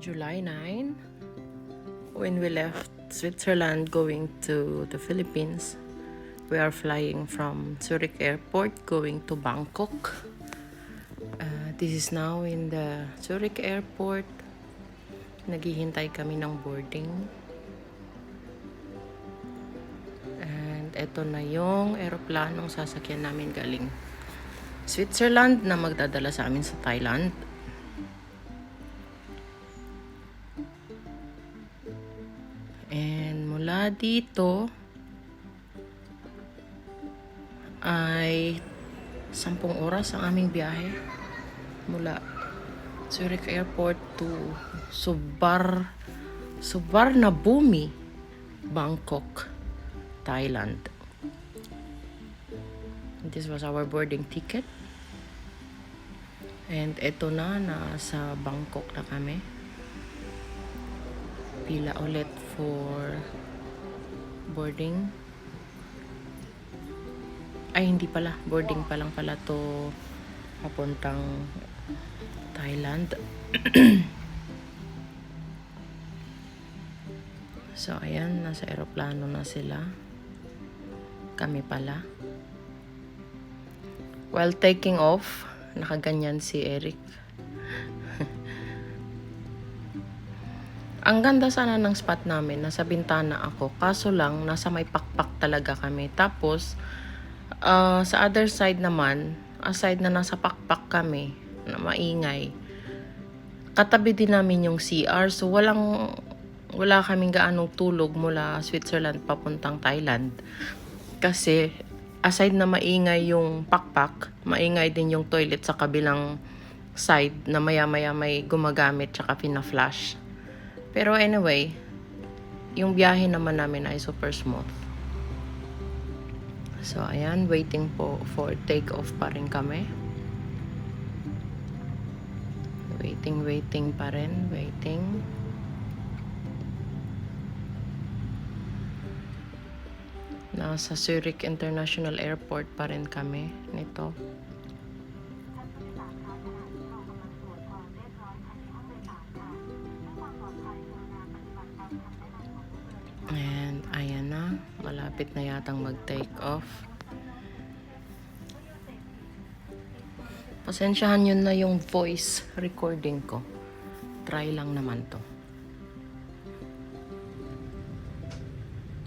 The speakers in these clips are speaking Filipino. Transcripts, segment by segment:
July 9, when we left Switzerland going to the Philippines, we are flying from Zurich Airport going to Bangkok. This is now in the Zurich Airport. Naghihintay kami ng boarding. And eto na yung eroplanong sasakyan namin galing Switzerland na magdadala sa amin sa Thailand. And mula dito ay 10 oras ang aming biyahe mula Zurich Airport to Suvarnabhumi, Bangkok, Thailand. This was our boarding ticket. And eto na, nasa Bangkok na kami. Pila ulit for boarding. Ay, hindi pala. Boarding pa lang pala to papuntang Thailand. So, ayan. Nasa eroplano na sila. Kami pala. While taking off, nakaganyan si Eric. Ang ganda sana ng spot namin. Nasa bintana ako. Kaso lang, nasa may pakpak talaga kami. Tapos, sa other side naman, aside na nasa pakpak kami, na maingay, katabi din namin yung CR. So, wala kaming gaanong tulog mula Switzerland papuntang Thailand. Kasi, aside na maingay yung pakpak, maingay din yung toilet sa kabilang side na maya-maya may gumagamit tsaka pina-flash. Pero anyway, yung biyahe naman namin ay super smooth. So, ayan, waiting for take-off pa rin kami. Waiting pa rin. Nasa Zurich International Airport pa rin kami nito. And ayan na, malapit na yatang mag-take off. Pasensyahan nyo na yung voice recording ko. Try lang naman to.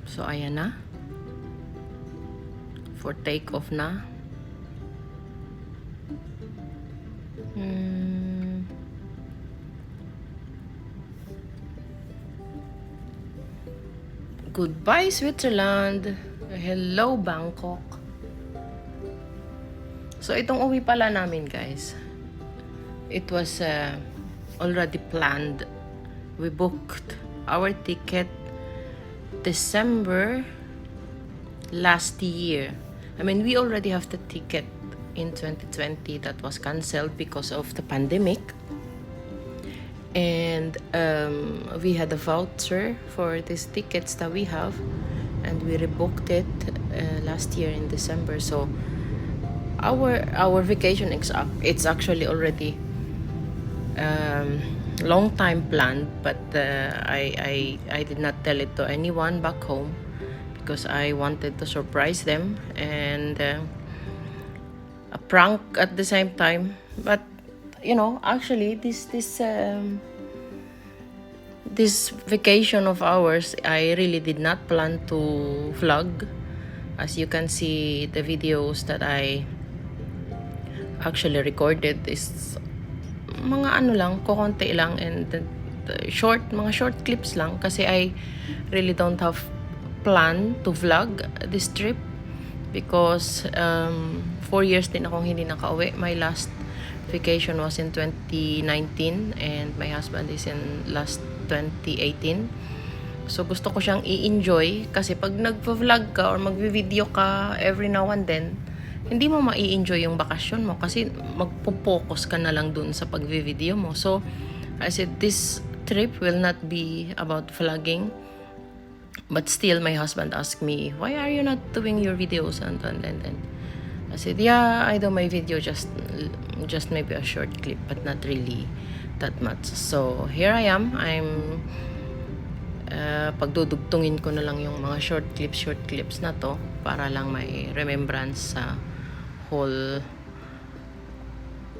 So ayan na. For take off na. Goodbye, Switzerland. Hello, Bangkok. So, itong uwi pala namin, guys. It was already planned. We booked our ticket December last year. I mean, we already have the ticket in 2020 that was canceled because of the pandemic. And we had a voucher for these tickets that we have, and we rebooked it last year in December. So our vacation it's actually already long time planned, but I did not tell it to anyone back home because I wanted to surprise them and a prank at the same time. But you know, actually this vacation of ours, I really did not plan to vlog. As you can see, the videos that I actually recorded is mga ano lang, kukonti lang, and mga short clips lang kasi I really don't have plan to vlog this trip because 4 years din akong hindi nakauwi. My last vacation was in 2019 and my husband is in last 2018. So gusto ko siyang i-enjoy kasi pag nagvo-vlog ka or magvi-video ka every now and then, hindi mo ma-i-enjoy yung bakasyon mo kasi magpo-focus ka na lang dun sa pagvi-video mo. So I said this trip will not be about vlogging, but still my husband asked me, why are you not doing your videos and I said, yeah, I do my video, just maybe a short clip, but not really that much. So here I am. I'm pagdudugtungin ko na lang yung mga short clips na to para lang may remembrance sa whole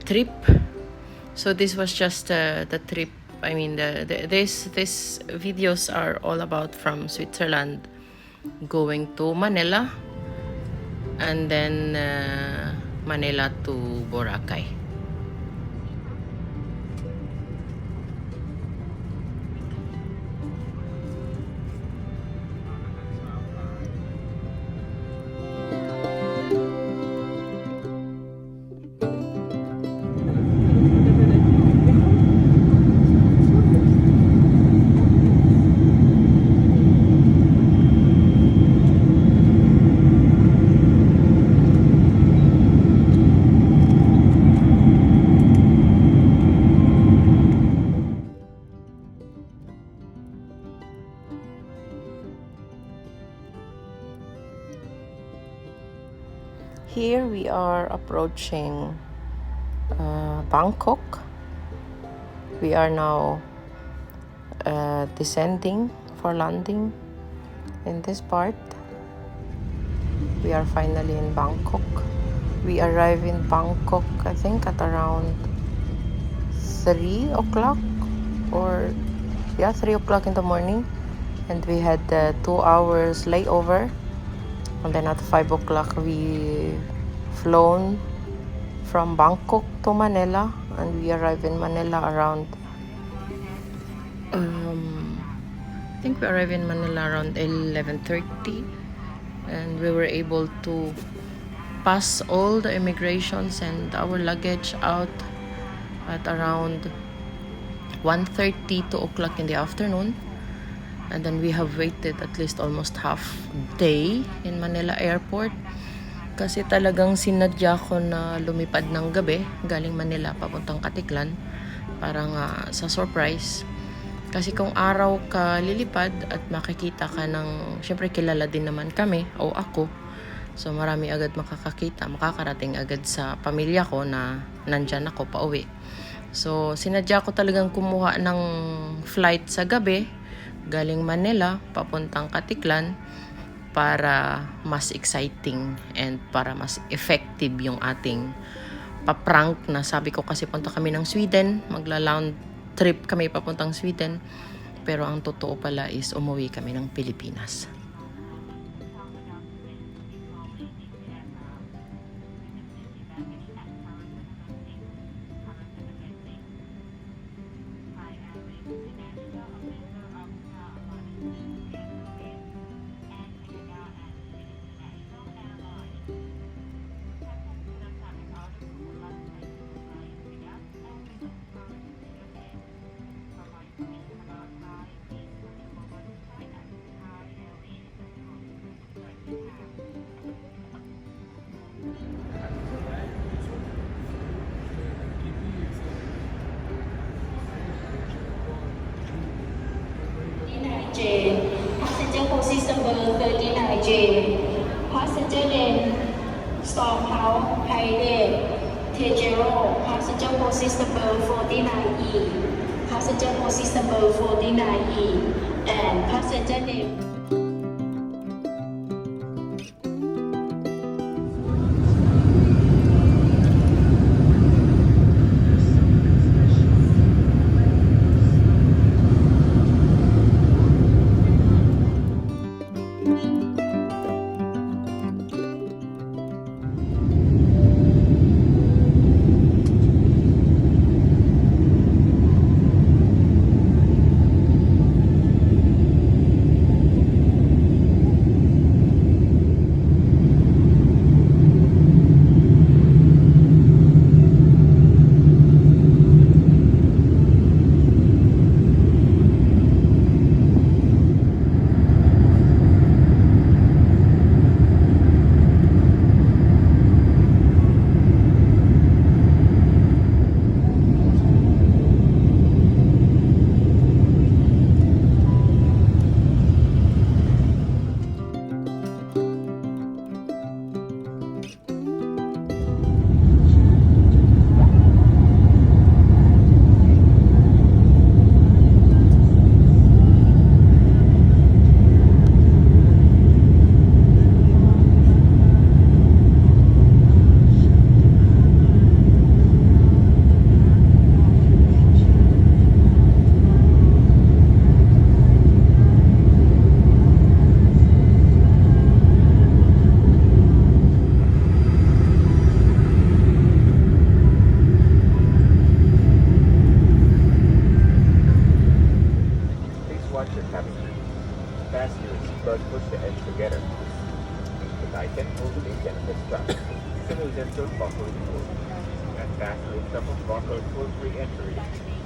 trip. So this was just the trip. I mean, these videos are all about from Switzerland going to Manila, and then Manila to Boracay. Here we are approaching Bangkok. We are now descending for landing in this part. We are finally in Bangkok. We arrive in Bangkok, I think, at around 3 o'clock or 3 o'clock in the morning, and we had 2 hours layover. And then at 5 o'clock, we flown from Bangkok to Manila, and we arrived in Manila around, I think we arrived in Manila around 11:30, and we were able to pass all the immigrations and our luggage out at around 1:30, 2 o'clock in the afternoon. And then we have waited at least almost half day in Manila Airport kasi talagang sinadya ko na lumipad ng gabi galing Manila papuntang Katiklan para nga sa surprise. Kasi kung araw ka lilipad at makikita ka ng, syempre kilala din naman kami o ako, so marami agad makakarating agad sa pamilya ko na nandyan ako pauwi. So sinadya ko talagang kumuha ng flight sa gabi galing Manila papuntang Katiklan para mas exciting and para mas effective yung ating paprank na sabi ko kasi punta kami ng Sweden, magla-round trip kami papuntang Sweden, pero ang totoo pala is umuwi kami ng Pilipinas. Passenger posted number 39J. Passenger name Stormhouse Pirate Tejero. Passenger posted number 49E. Passenger posted number 49E. And passenger name. Fasten your seatbelt, push the edge together. The Titan holds the benefit strap. Smooth and buckle pull. And fasten lift up of buckle pull free entry.